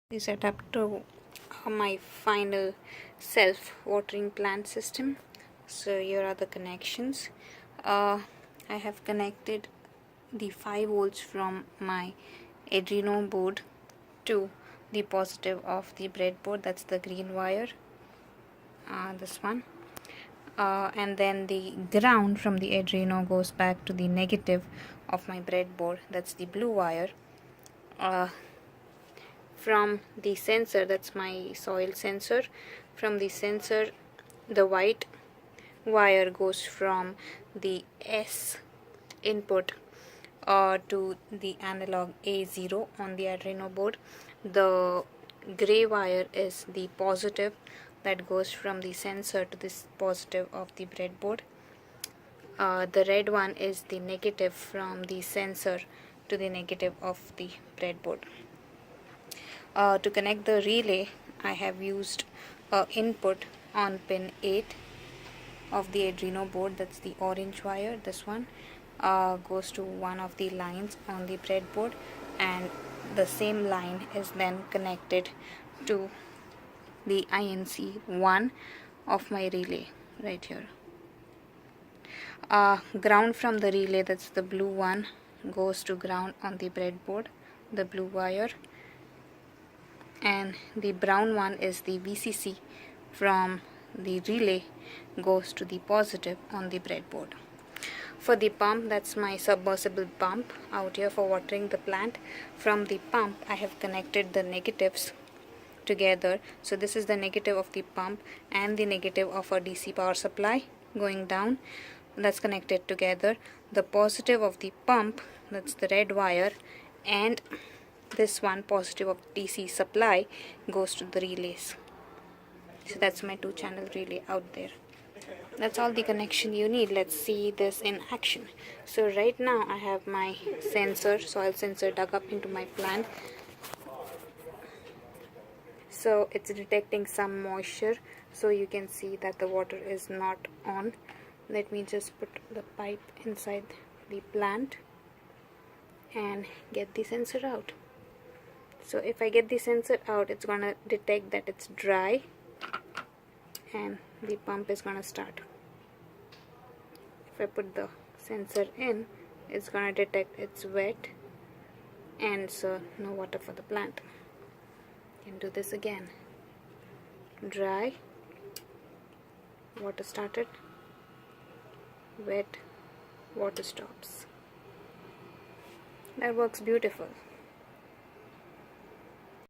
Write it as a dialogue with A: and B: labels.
A: The setup to my final self-watering plant system. So here are the connections. I have connected the 5 volts from my Arduino board to the positive of the breadboard. That's the green wire, this one, and then the ground from the Arduino goes back to the negative of my breadboard. That's the blue wire. From the sensor, that's my soil sensor, from the sensor the white wire goes from the S input to the analog A0 on the Arduino board. The gray wire is the positive that goes from the sensor to this positive of the breadboard. The red one is the negative from the sensor to the negative of the breadboard. To connect the relay, I have used input on pin 8 of the Arduino board. That's the orange wire. This one goes to one of the lines on the breadboard, and the same line is then connected to the INC 1 of my relay right here. Ground from the relay, that's the blue one, goes to ground on the breadboard, the blue wire, and the brown one is the VCC from the relay goes to the positive on the breadboard. For the pump, that's my submersible pump out here for watering the plant. From the pump, I have connected the negatives together. So this is the negative of the pump and the negative of a DC power supply going down. That's connected together. The positive of the pump, that's the red wire, and this one positive of DC supply goes to the relays. So that's my 2-channel relay out there. That's all the connection you need. Let's see this in action. So right now I have my sensor, soil sensor, dug up into my plant. So it's detecting some moisture, so you can see that the water is not on. Let me just put the pipe inside the plant and get the sensor out. So if I get the sensor out, it's gonna detect that it's dry and the pump is gonna start. If I put the sensor in, it's gonna detect it's wet, and so no water for the plant. Can do this again. Dry, water started, wet, water stops. That works beautiful.